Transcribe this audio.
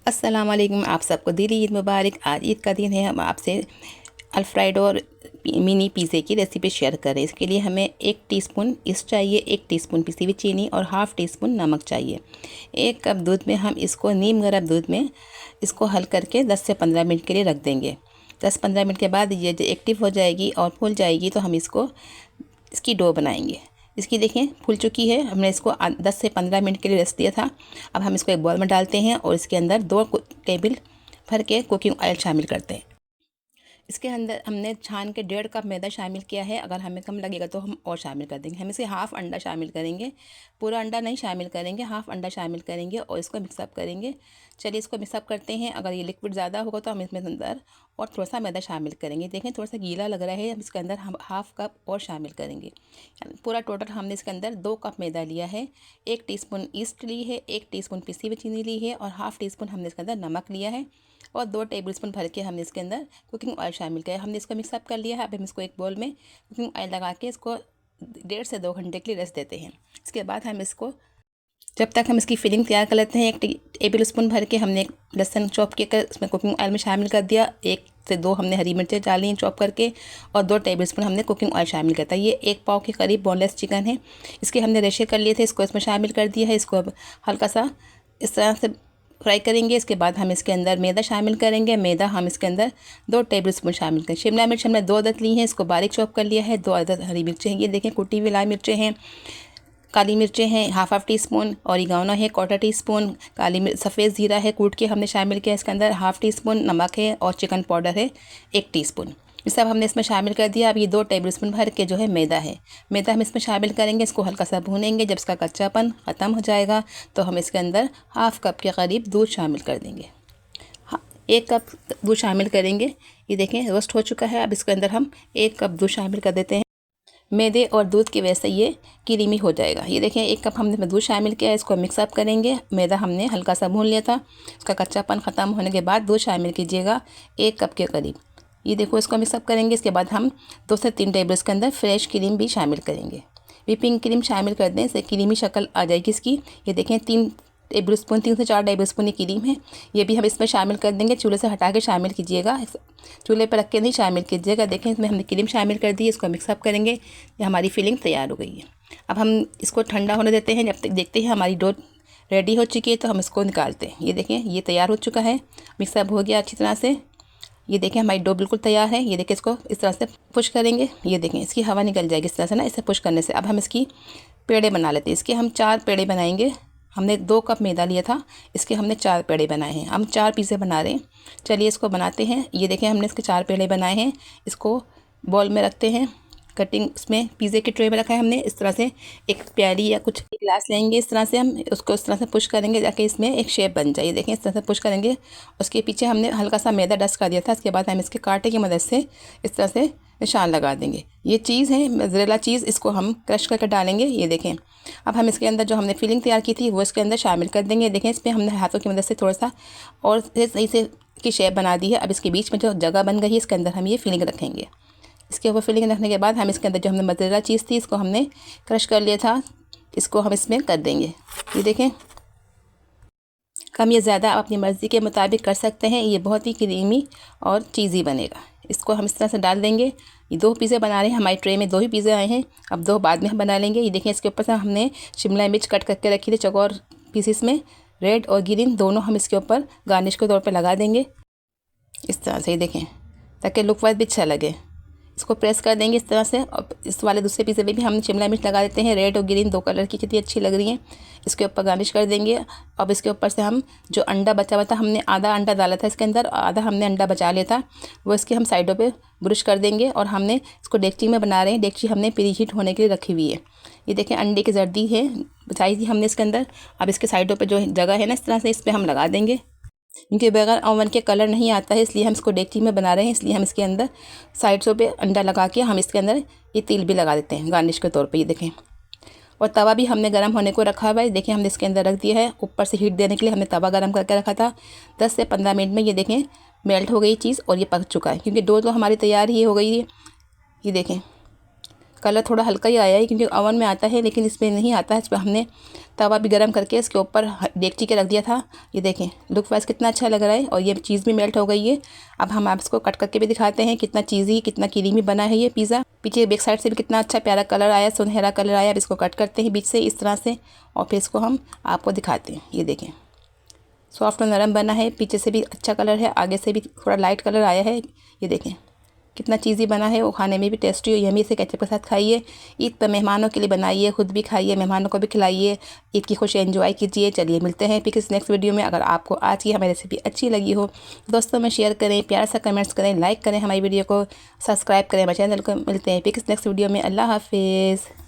अस्सलाम वालेकुम। आप सबको दिली ईद मुबारक। आज ईद का दिन है। हम आपसे अल्फ्राइडो और मिनी पिज़्ज़े की रेसिपी शेयर करें। इसके लिए हमें 1 टीस्पून ईस्ट चाहिए, 1 टीस्पून पिसी हुई चीनी और हाफ़ टी स्पून नमक चाहिए। 1 कप दूध में हम इसको नीम गर्म दूध में इसको हल करके 10 से 15 मिनट के लिए रख देंगे। 10-15 मिनट के बाद ये जो एक्टिव हो जाएगी और फूल जाएगी तो हम इसकी डो बनाएंगे। इसकी देखें फूल चुकी है। हमने इसको 10 से 15 मिनट के लिए रेस्ट दिया था। अब हम इसको एक बॉल में डालते हैं और इसके अंदर 2 टेबल भर के कुकिंग ऑयल शामिल करते हैं। इसके अंदर हमने छान के 1.5 कप मैदा शामिल किया है। अगर हमें कम लगेगा तो हम और शामिल कर देंगे। हम इसे हाफ़ अंडा शामिल करेंगे, पूरा अंडा नहीं शामिल करेंगे, हाफ़ अंडा शामिल करेंगे और इसको मिक्सअप करेंगे। चलिए इसको मिक्सअप करते हैं। अगर ये लिक्विड ज़्यादा होगा तो हम इसमें अंदर और थोड़ा सा मैदा शामिल करेंगे। देखें थोड़ा सा गीला लग रहा है, हम इसके अंदर हम हाफ़ कप और शामिल करेंगे। पूरा टोटल हमने इसके अंदर 2 कप मैदा लिया है, 1 टीस्पून ईस्ट ली है, 1 टीस्पून पिसी हुई चीनी ली है और हाफ़ टीस्पून हमने इसके अंदर नमक लिया है और 2 टेबलस्पून भर के हमने इसके अंदर कुकिंग ऑयल शामिल किया है। हमने इसको मिक्सअप कर लिया है। अब हम इसको एक बाउल में कुकिंग ऑयल लगा के इसको 1.5 से 2 घंटे के लिए रेस्ट देते हैं। इसके बाद हम इसको जब तक हम इसकी फिलिंग तैयार कर लेते हैं, 1 टेबल स्पून भर के हमने लहसुन चॉप कर इसमें कुकिंग ऑयल में शामिल कर दिया। 1 से 2 हमने हरी मिर्चें डाली चॉप करके और 2 टेबल स्पून हमने कुकिंग ऑयल शामिल करता है। ये 1 पाव के करीब बोनलेस चिकन है। इसके हमने रेशे कर लिए थे, इसको इसमें शामिल कर दिया है। इसको अब हल्का सा इस तरह से फ्राई करेंगे। इसके बाद हम इसके अंदर मैदा शामिल करेंगे। मैदा हम इसके अंदर 2 टेबलस्पून शामिल करें। शिमला मिर्च हमने 2 अदद ली हैं, इसको बारीक चॉप कर लिया है। 2 अदद हरी मिर्चें हैं, ये देखें कुटी हुई लाल मिर्चें हैं। काली मिर्चें हैं हाफ़ टी स्पून, ऑरिगानो है 1/4 टीस्पून, काली मिर्च सफ़ेद ज़ीरा है कूट के हमने शामिल किया इसके अंदर, हाफ़ टी स्पून नमक है और चिकन पाउडर है 1 टीस्पून। ये सब हमने इसमें शामिल कर दिया। अब ये 2 टेबलस्पून भर के जो है मैदा है, मैदा हम इसमें शामिल करेंगे। इसको हल्का सा भूनेंगे। जब इसका कच्चापन ख़त्म हो जाएगा तो हम इसके अंदर हाफ़ कप के करीब दूध शामिल कर देंगे। 1 कप दूध शामिल करेंगे। ये देखें रोस्ट हो चुका है। अब इसके अंदर हम 1 कप दूध शामिल कर देते हैं। मैदे और दूध की वजह से ये क्रीमी हो जाएगा। ये देखें 1 कप हमने दूध शामिल किया है। इसको मिक्सअप करेंगे। मैदा हमने हल्का सा भून लिया था, उसका कच्चापन ख़त्म होने के बाद दूध शामिल कीजिएगा 1 कप के करीब। ये देखो इसको मिक्सअप करेंगे। इसके बाद हम 2 से 3 टेबल के अंदर फ्रेश क्रीम भी शामिल करेंगे। व्हिपिंग क्रीम शामिल कर दें, इससे क्रीमी शक्ल आ जाएगी इसकी। ये देखें 3 से 4 टेबल स्पून ये क्रीम है, ये भी हम इसमें शामिल कर देंगे। चूल्हे से हटा के शामिल कीजिएगा, चूल्हे पर रख के नहीं शामिल कीजिएगा। देखें इसमें हमने क्रीम शामिल कर दी। इसको मिक्सअप करेंगे। ये हमारी फिलिंग तैयार हो गई है। अब हम इसको ठंडा होने देते हैं। जब तक देखते हैं हमारी डो रेडी हो चुकी है तो हम इसको निकालते हैं। ये देखें ये तैयार हो चुका है, मिक्सअप हो गया अच्छी तरह से। ये देखें हमारी डो बिल्कुल तैयार है। ये देखें इसको इस तरह से पुश करेंगे। ये देखें इसकी हवा निकल जाएगी इस तरह से ना, इसे पुश करने से। अब हम इसकी पेड़े बना लेते हैं। इसके हम 4 पेड़े बनाएंगे। हमने 2 कप मैदा लिया था, इसके हमने 4 पेड़े बनाए हैं। हम 4 पिज़्ज़े बना रहे हैं। चलिए इसको बनाते हैं। ये देखें हमने इसके 4 पेड़े बनाए हैं। इसको बॉल में रखते हैं। कटिंग उसमें पिज़्ज़े के ट्रे में रखा है हमने। इस तरह से एक प्याली या कुछ गिलास लेंगे, इस तरह से हम उसको इस तरह से पुश करेंगे ताकि इसमें एक शेप बन जाए। देखें इस तरह से पुश करेंगे। उसके पीछे हमने हल्का सा मैदा डस्ट कर दिया था। इसके बाद हम इसके कांटे की मदद से इस तरह से निशान लगा देंगे। ये चीज़ है मोज़रेला चीज़, इसको हम क्रश करके डालेंगे। ये देखें अब हम इसके अंदर जो हमने फिलिंग तैयार की थी वो इसके अंदर शामिल कर देंगे। देखें इसमें हमने हाथों की मदद से थोड़ा सा और सही से की शेप बना दी है। अब इसके बीच में जो जगह बन गई है इसके अंदर हम ये फिलिंग रखेंगे। इसके ऊपर फिलिंग रखने के बाद हम इसके अंदर जो हमने मोज़रेला चीज़ थी इसको हमने क्रश कर लिया था, इसको हम इसमें कर देंगे। ये देखें कम या ज़्यादा आप अपनी मर्ज़ी के मुताबिक कर सकते हैं। ये बहुत ही क्रीमी और चीज़ी बनेगा। इसको हम इस तरह से डाल देंगे। ये 2 पिज़्ज़े बना रहे हैं। हमारी ट्रे में 2 ही पिज़्ज़े आए हैं, अब 2 बाद में हम बना लेंगे। ये देखें इसके ऊपर से हमने शिमला मिर्च कट करके रखी थी चौकोर पीसेस में, रेड और ग्रीन दोनों हम इसके ऊपर गार्निश के तौर पर लगा देंगे इस तरह से। ये देखें ताकि लुक वाइज भी अच्छा लगे। इसको प्रेस कर देंगे इस तरह से। और इस वाले दूसरे पिज़्ज़े में भी हम शिमला मिर्च लगा देते हैं, रेड और ग्रीन 2 कलर की, कितनी अच्छी लग रही हैं। इसके ऊपर गार्निश कर देंगे। अब इसके ऊपर से हम जो अंडा बचा हुआ था, हमने आधा अंडा डाला था इसके अंदर, आधा हमने अंडा बचा लिया था, वो इसके हम साइडों पे ब्रुश कर देंगे। और हमने इसको डेगची में बना रहे हैं। डेगची हमने प्री हीट होने के लिए रखी हुई है। ये देखें अंडे की जर्दी है बचाई थी हमने इसके अंदर। अब इसके साइडों पर जो जगह है ना इस तरह से इस पर हम लगा देंगे। क्योंकि बगैर ओवन के कलर नहीं आता है, इसलिए हम इसको डेगची में बना रहे हैं। इसलिए हम इसके अंदर साइड्सों पे अंडा लगा के हम इसके अंदर ये तिल भी लगा देते हैं गार्निश के तौर पे। ये देखें और तवा भी हमने गर्म होने को रखा हुआ है। देखिए हमने इसके अंदर रख दिया है। ऊपर से हीट देने के लिए हमने तवा गर्म करके रखा था। 10 से 15 मिनट में ये देखें मेल्ट हो गई चीज़ और ये पक चुका है, क्योंकि डो तो हमारी तैयार ही हो गई है। ये देखें कलर थोड़ा हल्का ही आया है क्योंकि ओवन में आता है, लेकिन इसमें नहीं आता है। इस पर हमने तवा भी गर्म करके इसके ऊपर डेगची के रख दिया था। ये देखें लुक वाइज कितना अच्छा लग रहा है और ये चीज़ भी मेल्ट हो गई है। अब हम आप इसको कट करके भी दिखाते हैं कितना चीज़ी कितना क्रीमी बना है ये पिज़्ज़ा। पीछे बैक साइड से भी कितना अच्छा प्यारा कलर आया, सुनहरा कलर आया। अब इसको कट करते हैं बीच से इस तरह से और फिर इसको हम आपको दिखाते हैं। ये देखें सॉफ्ट और नरम बना है, पीछे से भी अच्छा कलर है, आगे से भी थोड़ा लाइट कलर आया है। ये देखें कितना चीज़ी बना है, वो खाने में भी टेस्टी और यमी से केचप के साथ खाइए। ईद पर मेहमानों के लिए बनाइए, खुद भी खाइए, मेहमानों को भी खिलाइए। ईद की खुशी एंजॉय कीजिए। चलिए मिलते हैं फिर किसी नेक्स्ट वीडियो में। अगर आपको आज की हमारी रेसिपी अच्छी लगी हो दोस्तों में शेयर करें, प्यार से कमेंट्स करें, लाइक करें, हमारी वीडियो को सब्सक्राइब करें हमारे चैनल को। मिलते हैं फिर किसी नेक्स्ट वीडियो में। अल्लाह हाफिज़।